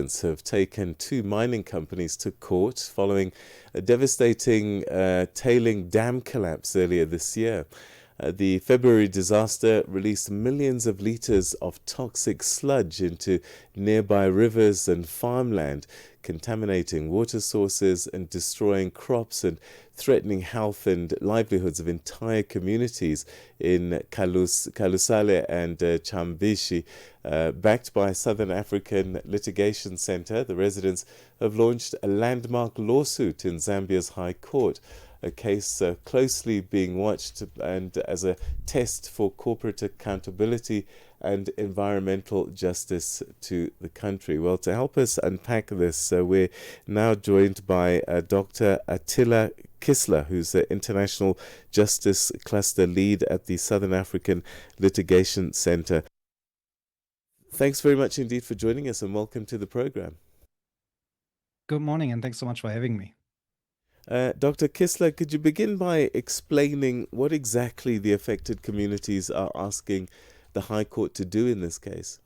residents have taken two mining companies to court following a devastating tailing dam collapse earlier this year. The February disaster released millions of litres of toxic sludge into nearby rivers and farmland, contaminating water sources and destroying crops and threatening health and livelihoods of entire communities in Kalusale and Chambishi. Backed by Southern African Litigation Centre, the residents have launched a landmark lawsuit in Zambia's High Court, a case closely being watched and as a test for corporate accountability and environmental justice to the country. Well, to help us unpack this, we're now joined by Dr Atilla Kisla, who's the International Justice Cluster Lead at the Southern African Litigation Centre. Thanks very much indeed for joining us, and welcome to the program. Good morning, and thanks so much for having me. Dr. Kisla, could you begin by explaining what exactly the affected communities are asking the High Court to do in this case?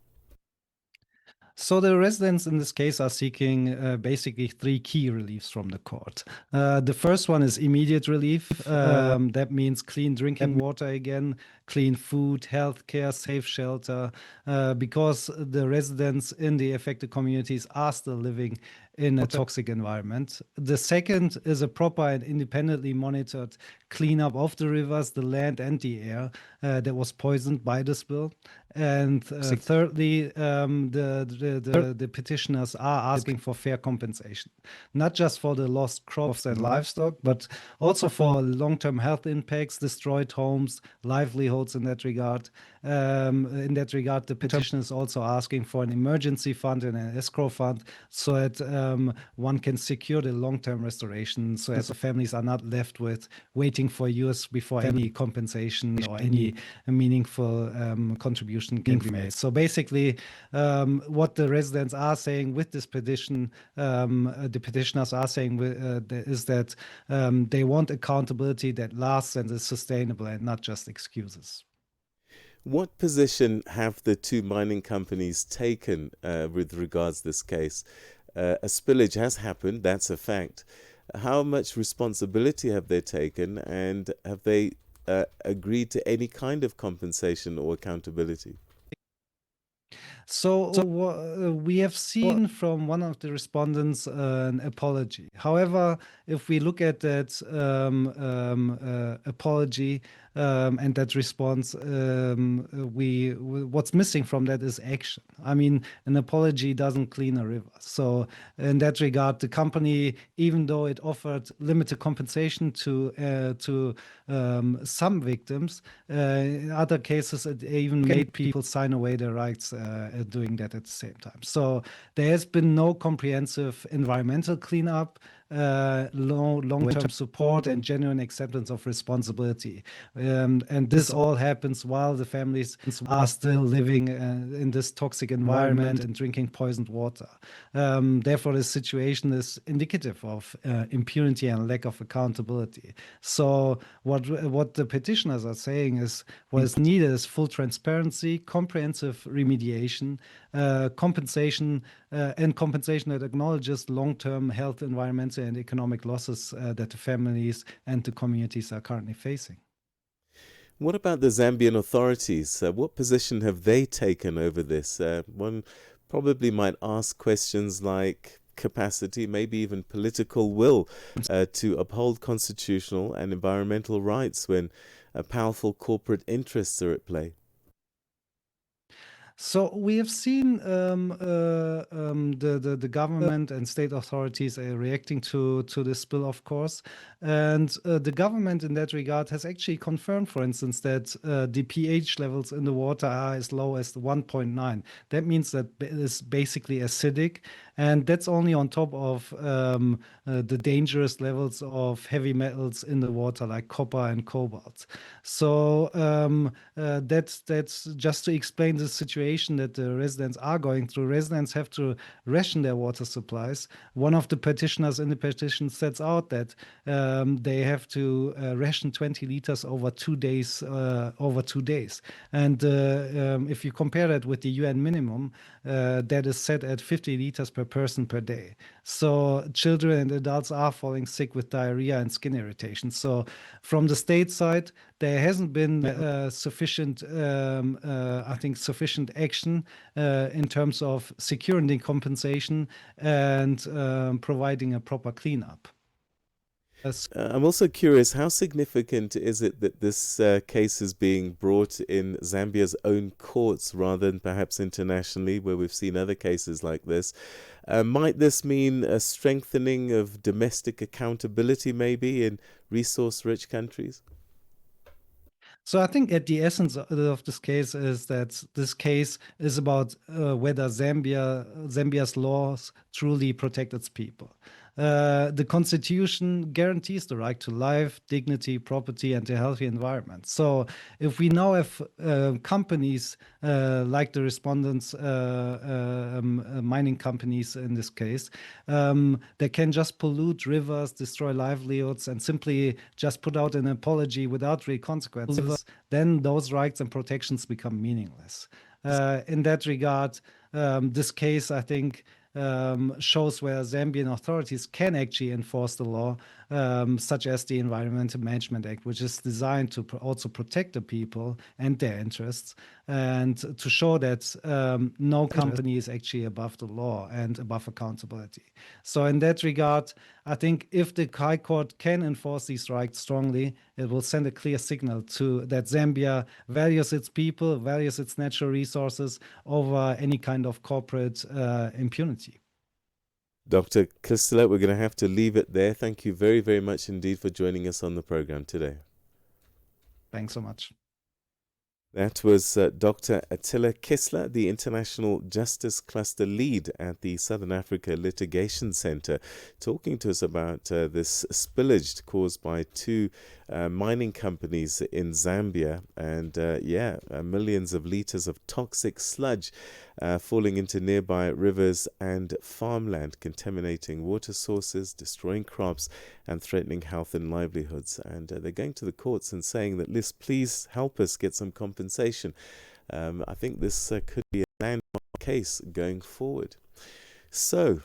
So the residents in this case are seeking basically three key reliefs from the court. The first one is immediate relief. That means clean drinking water again, clean food, healthcare, safe shelter, because the residents in the affected communities are still living in a toxic environment. The second is a proper and independently monitored cleanup of the rivers, the land, and the air that was poisoned by the spill. And thirdly, the petitioners are asking for fair compensation, not just for the lost crops and livestock, but also for long-term health impacts, destroyed homes, livelihoods in that regard. The petitioner is also asking for an emergency fund and an escrow fund so that one can secure the long-term restoration, so that the families are not left with waiting for years before any compensation or any meaningful contribution can be made. So basically, what the residents are saying with this petition, the petitioners are saying is that they want accountability that lasts and is sustainable and not just excuses. What position have the two mining companies taken with regards to this case? A spillage has happened, that's a fact. How much responsibility have they taken, and have they agreed to any kind of compensation or accountability? So we have seen from one of the respondents an apology. However, if we look at that apology and that response, what's missing from that is action. I mean, an apology doesn't clean a river. So in that regard, the company, even though it offered limited compensation to some victims, in other cases, it even made people sign away their rights doing that at the same time. So there has been no comprehensive environmental cleanup, long-term support, and genuine acceptance of responsibility. And this all happens while the families are still living in this toxic environment and drinking poisoned water. Therefore, the situation is indicative of impunity and lack of accountability. So what the petitioners are saying is what is needed is full transparency, comprehensive remediation, compensation that acknowledges long-term health, environmental, and economic losses that the families and the communities are currently facing. What about the Zambian authorities? What position have they taken over this? One probably might ask questions like capacity, maybe even political will to uphold constitutional and environmental rights when powerful corporate interests are at play. So we have seen the government and state authorities reacting to this spill, of course. And the government in that regard has actually confirmed, for instance, that the pH levels in the water are as low as 1.9. That means that it's basically acidic. And that's only on top of the dangerous levels of heavy metals in the water, like copper and cobalt. So that's just to explain the situation. situation that the residents are going through. Residents have to ration their water supplies. One of the petitioners in the petition sets out that they have to ration 20 liters over 2 days. And if you compare that with the UN minimum, that is set at 50 liters per person per day. So children and adults are falling sick with diarrhea and skin irritation. So from the state side, there hasn't been sufficient action in terms of securing the compensation and providing a proper cleanup. I'm also curious, how significant is it that this case is being brought in Zambia's own courts rather than perhaps internationally, where we've seen other cases like this? Might this mean a strengthening of domestic accountability maybe in resource-rich countries? So I think at the essence of this case is that this case is about whether Zambia's laws truly protect its people. The constitution guarantees the right to life, dignity, property, and a healthy environment. So if we now have companies like the respondents, mining companies in this case, that can just pollute rivers, destroy livelihoods, and simply just put out an apology without real consequences, then those rights and protections become meaningless. In that regard, this case, I think, shows where Zambian authorities can actually enforce the law, such as the Environmental Management Act, which is designed to also protect the people and their interests, and to show that no company is actually above the law and above accountability. So in that regard, I think if the High Court can enforce these rights strongly, it will send a clear signal to that Zambia values its people, values its natural resources over any kind of corporate impunity. Dr. Kisla, we're going to have to leave it there. Thank you very, very much indeed for joining us on the program today. Thanks so much. That was Dr. Atilla Kisla, the International Justice Cluster Lead at the Southern Africa Litigation Centre, talking to us about this spillage caused by two mining companies in Zambia, and millions of litres of toxic sludge falling into nearby rivers and farmland, contaminating water sources, destroying crops, and threatening health and livelihoods. And they're going to the courts and saying that, please help us get some compensation. I think this could be a landmark case going forward. So,